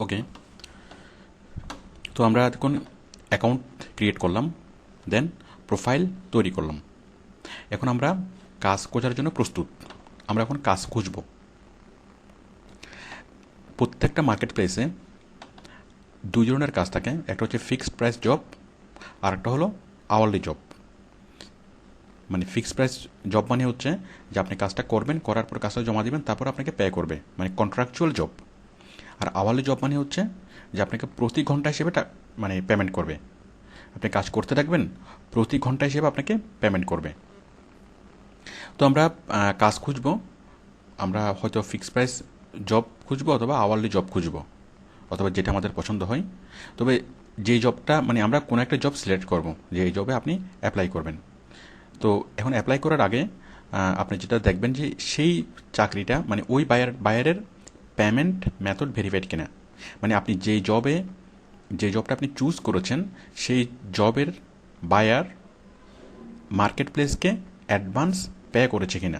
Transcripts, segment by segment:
ওকে, তো আমরা এখন অ্যাকাউন্ট ক্রিয়েট করলাম, দেন প্রোফাইল তৈরি করলাম। এখন আমরা কাজ খোঁজার জন্য প্রস্তুত। আমরা এখন কাজ খুঁজব। প্রত্যেকটা মার্কেট প্লেসে দুই ধরনের কাজ থাকে, একটা হচ্ছে ফিক্সড প্রাইস জব, আর একটা হলো আওয়ারলি জব। মানে ফিক্সড প্রাইস জব মানে হচ্ছে যে আপনি কাজটা করবেন, করার পর কাজটা জমা দিবেন, তারপর আপনাকে পে করবে, মানে কন্ট্রাকচুয়াল জব। আর আওয়ারলি জব মানে হচ্ছে যে আপনাকে প্রতি ঘন্টা হিসেবে মানে পেমেন্ট করবে। আপনি কাজ করতে থাকবেন, প্রতি ঘন্টা হিসেবে আপনাকে পেমেন্ট করবে। তো আমরা কাজ খুঁজবো, আমরা হয়তো ফিক্সড প্রাইস জব খুঁজবো অথবা আওয়ারলি জব খুঁজবো, অথবা যেটা আমাদের পছন্দ হয়। তবে যেই জবটা মানে আমরা কোনো একটা জব সিলেক্ট করব যে এই জবে আপনি অ্যাপ্লাই করবেন। তো এখন অ্যাপ্লাই করার আগে আপনি যেটা দেখবেন যে সেই চাকরিটা মানে ওই বায়ারের পেমেন্ট মেথড ভেরিফাইড কিনা। মানে আপনি যে জবটা আপনি চুজ করেছেন সেই জবের বায়ার মার্কেট প্লেসকে অ্যাডভান্স পে করেছে কিনা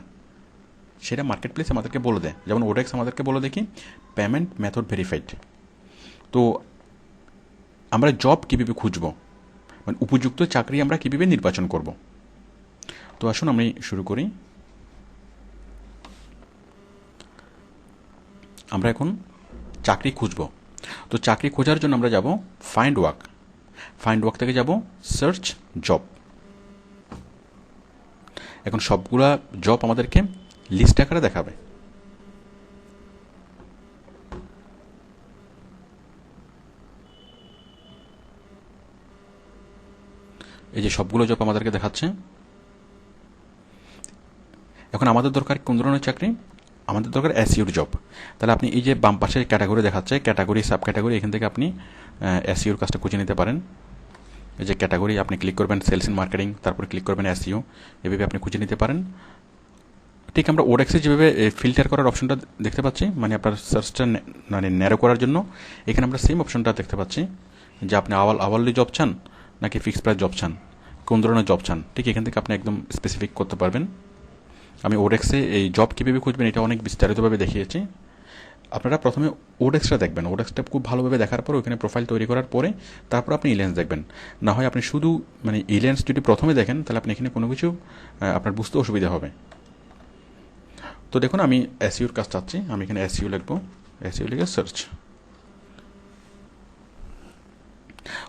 সেটা মার্কেট প্লেস আমাদেরকে বলে দেয়। যেমন ওডেক্স আমাদেরকে বলে দেখি পেমেন্ট মেথড ভেরিফাইড। তো আমরা জব কীভাবে খুঁজব, মানে উপযুক্ত চাকরি আমরা কীভাবে নির্বাচন করব। তো আসুন আমি শুরু করি। আমরা এখন চাকরি খুঁজব। তো চাকরি খোঁজার জন্য আমরা যাব ফাইন্ড ওয়ার্ক থেকে যাব সার্চ জব। এখন সবগুলা জব আমাদেরকে লিস্ট আকারে দেখাবে। এই যে সবগুলো জব আমাদেরকে দেখাচ্ছে। এখন আমাদের দরকার কোন ধরনের চাকরি? আমাদের দরকার এসইউর জব। তাহলে আপনি এই যে বাম পাশে ক্যাটাগরি দেখাচ্ছে, ক্যাটাগরি সাব ক্যাটাগরি, এখান থেকে আপনি এসইউর কাজটা খুঁজে নিতে পারেন। এই যে ক্যাটাগরি আপনি ক্লিক করবেন সেলস এন্ড মার্কেটিং, তারপর ক্লিক করবেন এসইউ, এভাবে আপনি খুঁজে নিতে পারেন। ঠিক আমরা ওডেক্সে যেভাবে ফিল্টার করার অপশনটা দেখতে পাচ্ছি, মানে আপনার সার্চটা মানে ন্যারো করার জন্য এখানে আমরা সেম অপশনটা দেখতে পাচ্ছি যে আপনি আওয়ারলি জব চান নাকি ফিক্সড প্রাইস জব চান, কোন ধরনের জব চান, ঠিক এখান থেকে আপনি একদম স্পেসিফিক করতে পারবেন। আমি ওডেক্সে এই জব কীভাবে খুঁজবেন এটা অনেক বিস্তারিতভাবে দেখিয়েছি। আপনারা প্রথমে ওডেক্সটা দেখবেন, ওডেক্সটা খুব ভালোভাবে দেখার পর ওইখানে প্রোফাইল তৈরি করার পরে তারপর আপনি ইলেন্স দেখবেন। না হয় আপনি শুধু মানে ইলেন্স যদি প্রথমে দেখেন তাহলে আপনি এখানে কোনো কিছু আপনার বুঝতে অসুবিধা হবে। তো দেখুন আমি এসইউর কাজ চাচ্ছি, আমি এখানে এসইউ লিখবো, এসইউ লিখে সার্চ।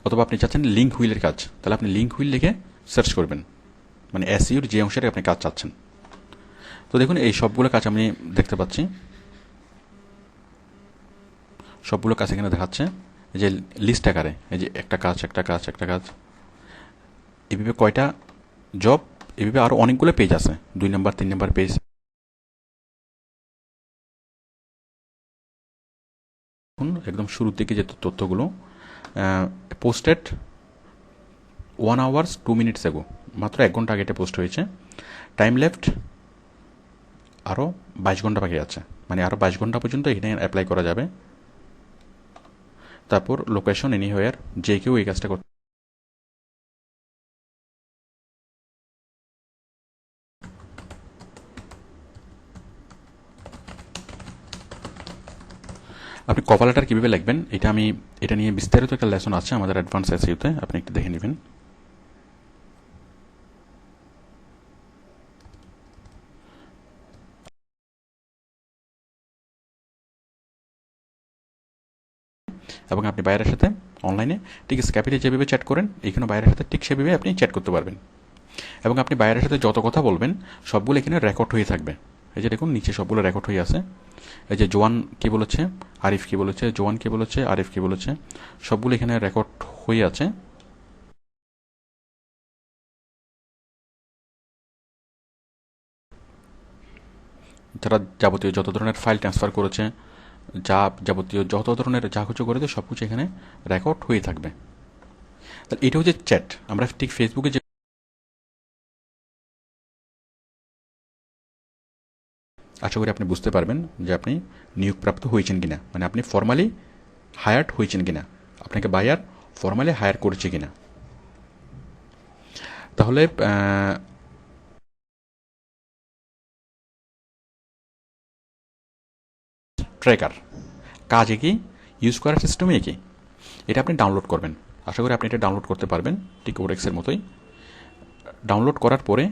অথবা আপনি চাচ্ছেন লিঙ্ক হুইলের কাজ, তাহলে আপনি লিঙ্ক হুইল লিখে সার্চ করবেন, মানে এসইউর যে অংশে আপনি কাজ চাচ্ছেন। তো দেখুন এই সবগুলো কাজ আমি দেখতে পাচ্ছি, সবগুলো কাজ এখানে দেখাচ্ছে এই যে লিস্ট আকারে, এই যে একটা কাজ এভাবে কয়টা জব, এভাবে আরও অনেকগুলো পেজ আছে, 2 নম্বর 3 নম্বর পেজ। একদম শুরুর দিকে যে তথ্যগুলো পোস্টেড 1 hours 2 minutes এগো, মাত্র 1 ঘন্টা আগে এটা পোস্ট হয়েছে। টাইম লেফট আরও 22 ঘন্টা বাকি আছে, মানে আরও 22 ঘন্টা পর্যন্ত এখানে অ্যাপ্লাই করা যাবে। তারপর লোকেশন এনিহোয়ার, যে কেউ এই কাজটা করতে। আপনি কভার লেটার কীভাবে লিখবেন এটা নিয়ে বিস্তারিত একটা লেসন আছে আমাদের অ্যাডভান্স এসইউতে, আপনি একটু দেখে নেবেন। এবং আপনি বাইরের সাথে অনলাইনে ঠিক স্ক্যাপিতে যেভাবে চ্যাট করেন এখানে বাইরের সাথে ঠিক সেভাবে আপনি চ্যাট করতে পারবেন। এবং আপনি বাইরের সাথে যত কথা বলবেন সবগুলো এখানে রেকর্ড হয়ে থাকবে। এই যে দেখুন নিচে সবগুলো রেকর্ড হয়ে আছে। এই যে জোয়ান কী বলেছে, আরিফ কী বলেছে, জোয়ান কী বলেছে, আরিফ কী বলেছে, সবগুলো এখানে রেকর্ড হয়ে আছে। যারা যাবতীয় যত ধরনের ফাইল ট্রান্সফার করেছে, যাবতীয় যত ধরনের যা কিছু করেছে সব কিছু এখানে রেকর্ড হয়ে থাকবে। তাহলে এটা হচ্ছে চ্যাট। আমরা ঠিক ফেসবুকে যে আশা করি আপনি বুঝতে পারবেন যে আপনি নিয়োগপ্রাপ্ত হয়েছেন কিনা, মানে আপনি ফর্মালি হায়ার্ড হয়েছেন কিনা, আপনাকে বায়ার ফর্মালি হায়ার করেছে কিনা। তাহলে ট্র্যাকার কাজে কি ইউজ করার সিস্টেমই একই। এটা আপনি ডাউনলোড করবেন, আশা করি আপনি এটা ডাউনলোড করতে পারবেন ঠিক ওরেক্সের মতোই। ডাউনলোড করার পরে